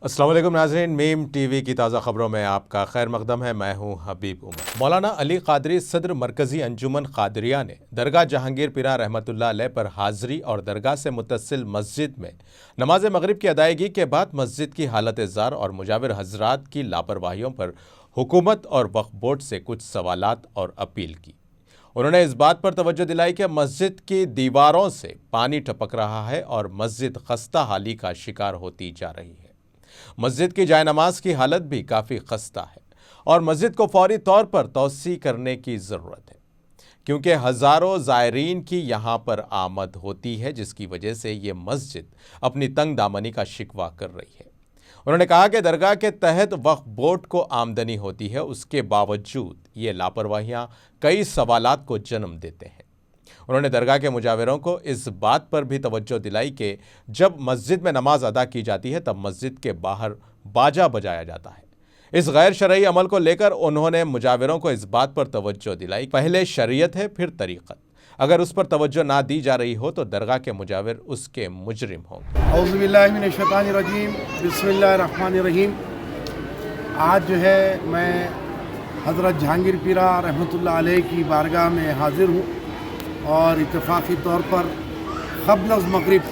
अस्सलाम वालेकुम नाज़रीन, मीम टीवी की ताज़ा खबरों में आपका खैर मकदम है। मैं हूं हबीब उमर। मौलाना अली कादरी सदर मरकज़ी अंजुमन कादरिया ने दरगाह जहांगीर पीरा रहमतुल्लाह अलैह पर हाज़री और दरगाह से मुत्तसिल मस्जिद में नमाज मगरिब की अदायगी के बाद मस्जिद की हालत ज़ार और मुजाविर हजरात की लापरवाहियों पर हुकूमत और वक्फ बोर्ड से कुछ सवालात और अपील की। उन्होंने इस बात पर तवज्जो दिलाई कि मस्जिद की दीवारों से पानी टपक रहा है और मस्जिद खस्ता हाली का शिकार होती जा रही है। मस्जिद की जाय नमाज की हालत भी काफ़ी खस्ता है और मस्जिद को फौरी तौर पर तौसी करने की ज़रूरत है, क्योंकि हज़ारों ज़ायरीन की यहाँ पर आमद होती है, जिसकी वजह से ये मस्जिद अपनी तंग दामनी का शिकवा कर रही है। उन्होंने कहा कि दरगाह के तहत वक्फ बोर्ड को आमदनी होती है, उसके बावजूद ये लापरवाहियाँ कई सवालात को जन्म देते हैं। उन्होंने दरगाह के मुजाविरों को इस बात पर भी तवज्जो दिलाई कि जब मस्जिद में नमाज अदा की जाती है तब मस्जिद के बाहर बाजा बजाया जाता है। इस गैर शरई अमल को लेकर उन्होंने मुजाविरों को इस बात पर तवज्जो दिलाई, पहले शरीयत है फिर तरीक़त, अगर उस पर तवज्जो ना दी जा रही हो तो दरगाह के मुजाविर उसके मुजरिम होंगे। औज़ु बिल्लाहि मिनश शैतानिर रजीम, बिस्मिल्लाहिर रहमानिर रहीम। आज जो है मैं हज़रत जहांगीर पीरा रहमतुल्लाह अलैह की बारगाह में हाज़िर हूँ और इत्तेफाक़ी तौर पर क़ब्ल मग़रिब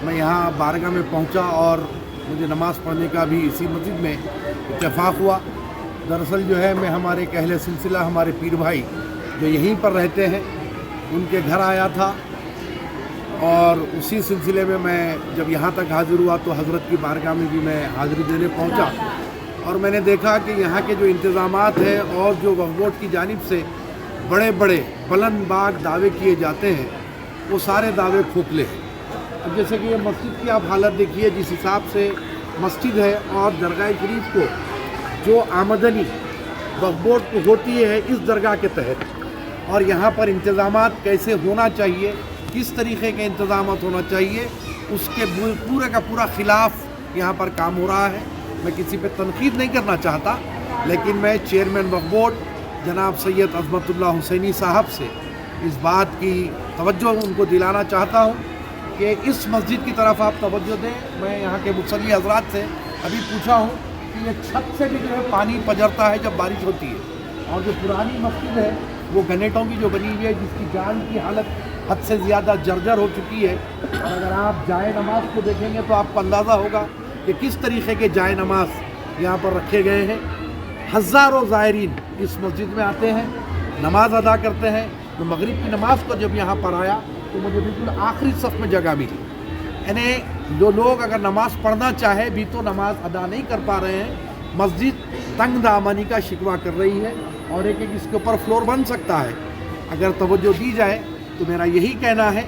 मैं यहाँ बारगाह में पहुँचा और मुझे नमाज़ पढ़ने का भी इसी मस्जिद में इत्तेफाक़ हुआ। दरअसल जो है मैं हमारे एक अहले सिलसिला, हमारे पीर भाई जो यहीं पर रहते हैं, उनके घर आया था और उसी सिलसिले में मैं जब यहाँ तक हाज़िर हुआ तो हज़रत की बारगाह में भी मैं हाज़िरी देने पहुँचा और मैंने देखा कि यहाँ के जो इंतज़ामात हैं और जो वक्फ बोर्ड की जानिब से बड़े बड़े बुलंद बाग दावे किए जाते हैं, वो सारे दावे खोखले हैं। अब जैसे कि ये मस्जिद की आप हालत देखिए, जिस हिसाब से मस्जिद है और दरगाह शरीफ को जो आमदनी वक्फ बोर्ड को होती है इस दरगाह के तहत, और यहाँ पर इंतज़ामात कैसे होना चाहिए, किस तरीक़े के इंतज़ामात होना चाहिए, उसके पूरे का पूरा ख़िलाफ़ यहाँ पर काम हो रहा है। मैं किसी पे तनकीद नहीं करना चाहता, लेकिन मैं चेयरमैन वक्फ बोर्ड जनाब सैयद अज़मतुल्लाह हुसैनी साहब से इस बात की तवज्जो उनको दिलाना चाहता हूँ कि इस मस्जिद की तरफ आप तवज्जो दें। मैं यहाँ के मुसल्ली हज़रात से अभी पूछा हूँ कि ये छत से भी जो है पानी पजरता है जब बारिश होती है, और जो पुरानी मस्जिद है वो गनेटों की जो बनी हुई है, जिसकी जान की हालत हद से ज़्यादा जर्जर हो चुकी है, और अगर आप जाए नमाज को देखेंगे तो आपको अंदाज़ा होगा कि किस तरीक़े के जाए नमाज यहाँ पर रखे गए हैं। हज़ारों ज़ायरीन इस मस्जिद में आते हैं, नमाज अदा करते हैं। तो मगरिब की नमाज को जब यहाँ पर आया तो मुझे बिल्कुल आखिरी सफ़ में जगह मिली। यानी जो लोग अगर नमाज़ पढ़ना चाहे भी तो नमाज अदा नहीं कर पा रहे हैं। मस्जिद तंग दामनी का शिकवा कर रही है और एक एक इसके ऊपर फ्लोर बन सकता है अगर तवज्जो दी जाए। तो मेरा यही कहना है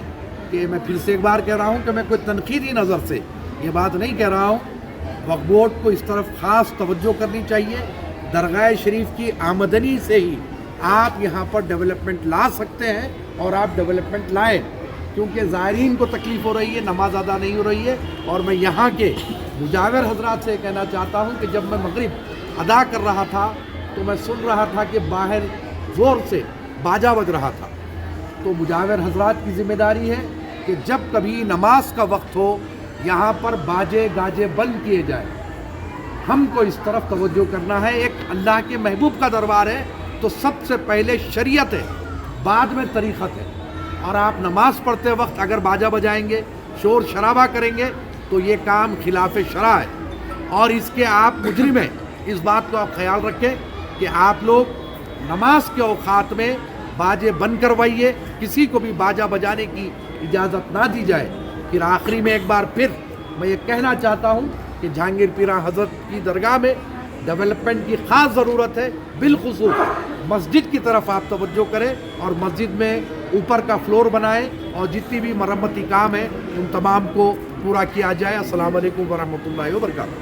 कि मैं फिर से एक बार कह रहा हूँ कि मैं कोई तनकीदी नज़र से ये बात नहीं कह रहा हूँ। वक्फ बोर्ड को इस तरफ ख़ास तवज्जो करनी चाहिए। दरगाह शरीफ की आमदनी से ही आप यहाँ पर डेवलपमेंट ला सकते हैं और आप डेवलपमेंट लाएँ, क्योंकि ज़ायरीन को तकलीफ़ हो रही है, नमाज अदा नहीं हो रही है। और मैं यहाँ के मुजाविर हजरात से कहना चाहता हूँ कि जब मैं मगरिब अदा कर रहा था तो मैं सुन रहा था कि बाहर ज़ोर से बाजा बज रहा था। तो मुजाविर हजरात की ज़िम्मेदारी है कि जब कभी नमाज का वक्त हो यहाँ पर बाजे गाजे बंद किए जाए। हमको इस तरफ तवज्जो करना है। एक अल्लाह के महबूब का दरबार है तो सबसे पहले शरीयत है, बाद में तरीक़त है। और आप नमाज पढ़ते वक्त अगर बाजा बजाएंगे, शोर शराबा करेंगे तो ये काम खिलाफ शरा है और इसके आप मुजरिम हैं। इस बात को आप ख्याल रखें कि आप लोग नमाज के औक़ात में बाजे बंद करवाइए, किसी को भी बाजा बजाने की इजाज़त ना दी जाए। फिर आखिरी में एक बार फिर मैं ये कहना चाहता हूँ कि जहांगीर पीरा हज़रत की दरगाह में डेवलपमेंट की ख़ास ज़रूरत है। बिलखुसूस मस्जिद की तरफ आप तवज्जो करें और मस्जिद में ऊपर का फ्लोर बनाएं और जितनी भी मरम्मती काम है उन तमाम को पूरा किया जाए। अस्सलाम वालेकुम व रहमतुल्लाहि व बरकातहू।